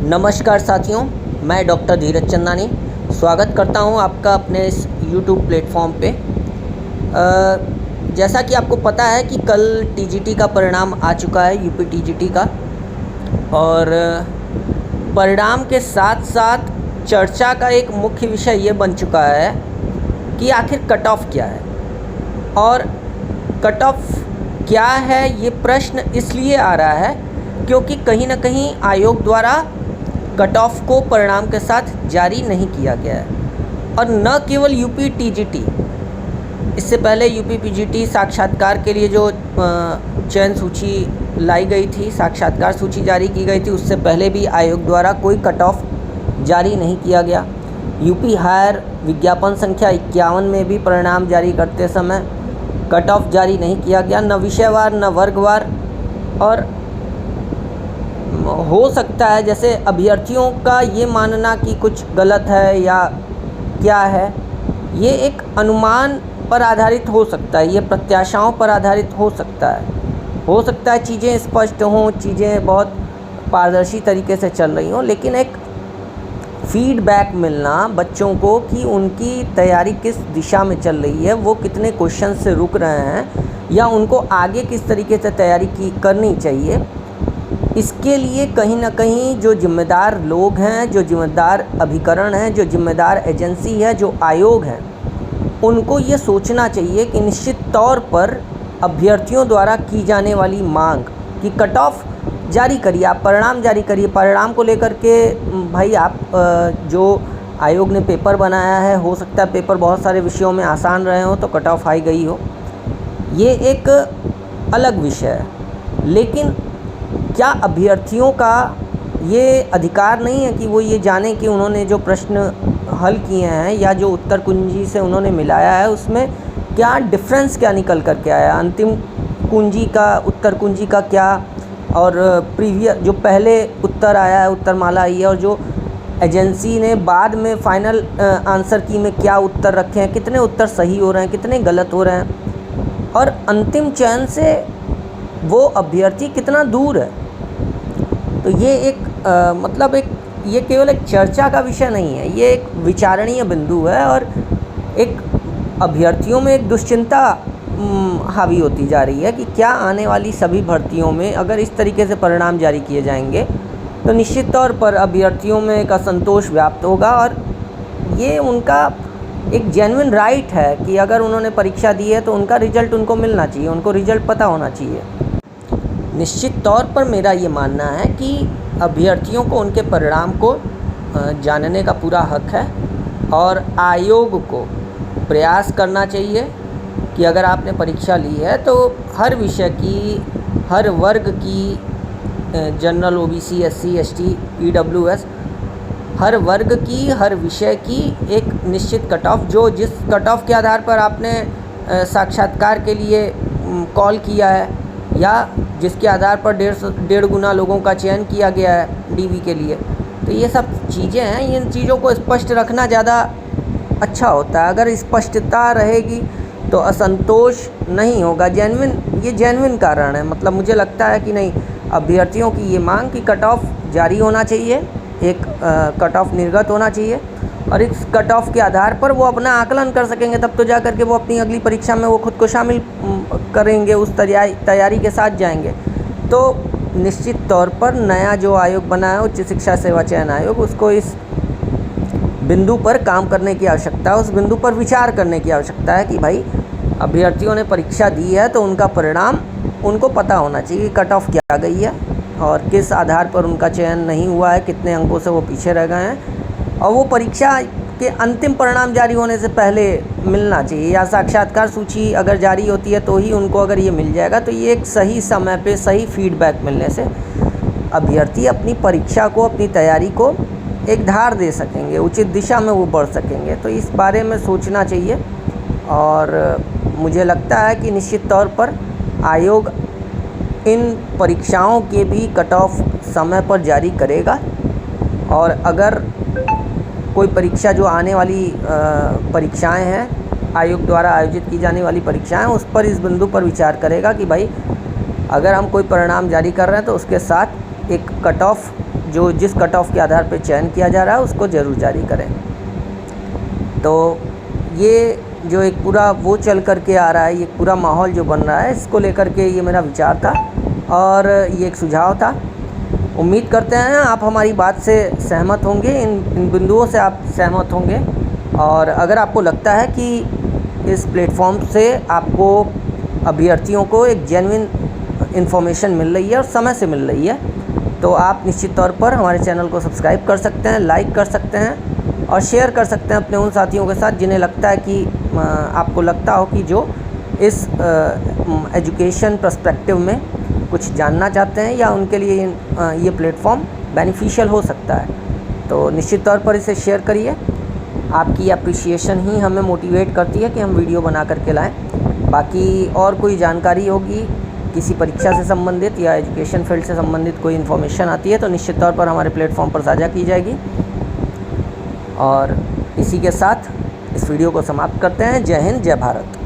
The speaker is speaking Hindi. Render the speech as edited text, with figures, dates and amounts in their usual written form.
नमस्कार साथियों, मैं डॉक्टर धीरज चंदानी स्वागत करता हूं आपका अपने इस यूट्यूब प्लेटफॉर्म पे। जैसा कि आपको पता है कि कल टीजीटी का परिणाम आ चुका है, यूपी टीजीटी का। और परिणाम के साथ साथ चर्चा का एक मुख्य विषय ये बन चुका है कि आखिर कट ऑफ क्या है। और कट ऑफ क्या है ये प्रश्न इसलिए आ रहा है क्योंकि कहीं ना कहीं आयोग द्वारा कट ऑफ को परिणाम के साथ जारी नहीं किया गया है। और न केवल यूपी टीजीटी, इससे पहले यूपी पीजीटी साक्षात्कार के लिए जो चयन सूची लाई गई थी, साक्षात्कार सूची जारी की गई थी, उससे पहले भी आयोग द्वारा कोई कट ऑफ जारी नहीं किया गया। यूपी हायर विज्ञापन संख्या 51 में भी परिणाम जारी करते समय कट ऑफ जारी नहीं किया गया, न विषयवार न वर्गवार। और हो सकता है जैसे अभ्यर्थियों का ये मानना कि कुछ गलत है या क्या है, ये एक अनुमान पर आधारित हो सकता है, ये प्रत्याशाओं पर आधारित हो सकता है चीज़ें स्पष्ट हों, चीज़ें बहुत पारदर्शी तरीके से चल रही हों, लेकिन एक फीडबैक मिलना बच्चों को कि उनकी तैयारी किस दिशा में चल रही है, वो कितने क्वेश्चन से रुक रहे हैं या उनको आगे किस तरीके से तैयारी करनी चाहिए, इसके लिए कहीं ना कहीं जो जिम्मेदार लोग हैं, जो जिम्मेदार अभिकरण हैं, जो जिम्मेदार एजेंसी है, जो आयोग हैं, उनको ये सोचना चाहिए कि निश्चित तौर पर अभ्यर्थियों द्वारा की जाने वाली मांग कि कट ऑफ जारी करिए, आप परिणाम जारी करिए, परिणाम को लेकर के भाई आप जो आयोग ने पेपर बनाया है, हो सकता है पेपर बहुत सारे विषयों में आसान रहे हो तो कट ऑफ आई गई हो, ये एक अलग विषय है। लेकिन क्या अभ्यर्थियों का ये अधिकार नहीं है कि वो ये जाने कि उन्होंने जो प्रश्न हल किए हैं या जो उत्तर कुंजी से उन्होंने मिलाया है उसमें क्या डिफरेंस क्या निकल कर के आया, अंतिम कुंजी का उत्तर कुंजी का क्या, और प्रीवियस जो पहले उत्तर आया है, उत्तरमाला आई है, और जो एजेंसी ने बाद में फाइनल आंसर की में क्या उत्तर रखे हैं, कितने उत्तर सही हो रहे हैं, कितने गलत हो रहे हैं, और अंतिम चयन से वो अभ्यर्थी कितना दूर है। तो ये एक मतलब ये केवल एक चर्चा का विषय नहीं है, ये एक विचारणीय बिंदु है और एक अभ्यर्थियों में एक दुश्चिंता हावी होती जा रही है कि क्या आने वाली सभी भर्तियों में अगर इस तरीके से परिणाम जारी किए जाएंगे तो निश्चित तौर पर अभ्यर्थियों में एक असंतोष व्याप्त होगा। और ये उनका एक जेन्युइन राइट है कि अगर उन्होंने परीक्षा दी है तो उनका रिजल्ट उनको मिलना चाहिए, उनको रिजल्ट पता होना चाहिए। निश्चित तौर पर मेरा ये मानना है कि अभ्यर्थियों को उनके परिणाम को जानने का पूरा हक है और आयोग को प्रयास करना चाहिए कि अगर आपने परीक्षा ली है तो हर विषय की, हर वर्ग की, general, OBC, SC, ST, EWS, हर वर्ग की, हर विषय की एक निश्चित कट ऑफ, जो जिस कट ऑफ के आधार पर आपने साक्षात्कार के लिए कॉल किया है या जिसके आधार पर डेढ़ गुना लोगों का चयन किया गया है डीवी के लिए, तो ये सब चीज़ें हैं। इन चीज़ों को स्पष्ट रखना ज़्यादा अच्छा होता है। अगर स्पष्टता रहेगी तो असंतोष नहीं होगा। ये जेन्युइन कारण है। मतलब मुझे लगता है कि नहीं, अभ्यर्थियों की ये मांग कि कट ऑफ जारी होना चाहिए, एक कट ऑफ निर्गत होना चाहिए और इस कट ऑफ के आधार पर वो अपना आकलन कर सकेंगे, तब तो जा कर के वो अपनी अगली परीक्षा में वो खुद को शामिल करेंगे, उस तैयारी के साथ जाएंगे। तो निश्चित तौर पर नया जो आयोग बना है, उच्च शिक्षा सेवा चयन आयोग, उसको इस बिंदु पर काम करने की आवश्यकता है, उस बिंदु पर विचार करने की आवश्यकता है कि भाई अभ्यर्थियों ने परीक्षा दी है तो उनका परिणाम उनको पता होना चाहिए, कट ऑफ क्या गई है और किस आधार पर उनका चयन नहीं हुआ है, कितने अंकों से वो पीछे रह गए हैं, और वो परीक्षा के अंतिम परिणाम जारी होने से पहले मिलना चाहिए या साक्षात्कार सूची अगर जारी होती है तो ही उनको अगर ये मिल जाएगा, तो ये एक सही समय पे सही फीडबैक मिलने से अभ्यर्थी अपनी परीक्षा को, अपनी तैयारी को एक धार दे सकेंगे, उचित दिशा में वो बढ़ सकेंगे। तो इस बारे में सोचना चाहिए और मुझे लगता है कि निश्चित तौर पर आयोग इन परीक्षाओं के भी कट ऑफ समय पर जारी करेगा। और अगर कोई परीक्षा जो आने वाली परीक्षाएं हैं, आयोग द्वारा आयोजित की जाने वाली परीक्षाएं, उस पर इस बिंदु पर विचार करेगा कि भाई अगर हम कोई परिणाम जारी कर रहे हैं तो उसके साथ एक कट ऑफ जो जिस कट ऑफ के आधार पर चयन किया जा रहा है उसको ज़रूर जारी करें। तो ये जो एक पूरा वो चल कर के आ रहा है, ये पूरा माहौल जो बन रहा है, इसको लेकर के ये मेरा विचार था और ये एक सुझाव था। उम्मीद करते हैं आप हमारी बात से सहमत होंगे, इन बिंदुओं से आप सहमत होंगे। और अगर आपको लगता है कि इस प्लेटफॉर्म से आपको अभ्यर्थियों को एक जेन्युइन इन्फॉर्मेशन मिल रही है और समय से मिल रही है, तो आप निश्चित तौर पर हमारे चैनल को सब्सक्राइब कर सकते हैं, लाइक कर सकते हैं और शेयर कर सकते हैं अपने उन साथियों के साथ जिन्हें लगता है कि आपको लगता हो कि जो इस एजुकेशन पर्सपेक्टिव में कुछ जानना चाहते हैं या उनके लिए ये प्लेटफॉर्म बेनिफिशियल हो सकता है। तो निश्चित तौर पर इसे शेयर करिए। आपकी अप्रिसिएशन ही हमें मोटिवेट करती है कि हम वीडियो बना करके लाएं। बाकी और कोई जानकारी होगी किसी परीक्षा से संबंधित या एजुकेशन फील्ड से संबंधित कोई इन्फॉर्मेशन आती है तो निश्चित तौर पर हमारे प्लेटफॉर्म पर साझा की जाएगी। और इसी के साथ इस वीडियो को समाप्त करते हैं। जय हिंद, जय भारत।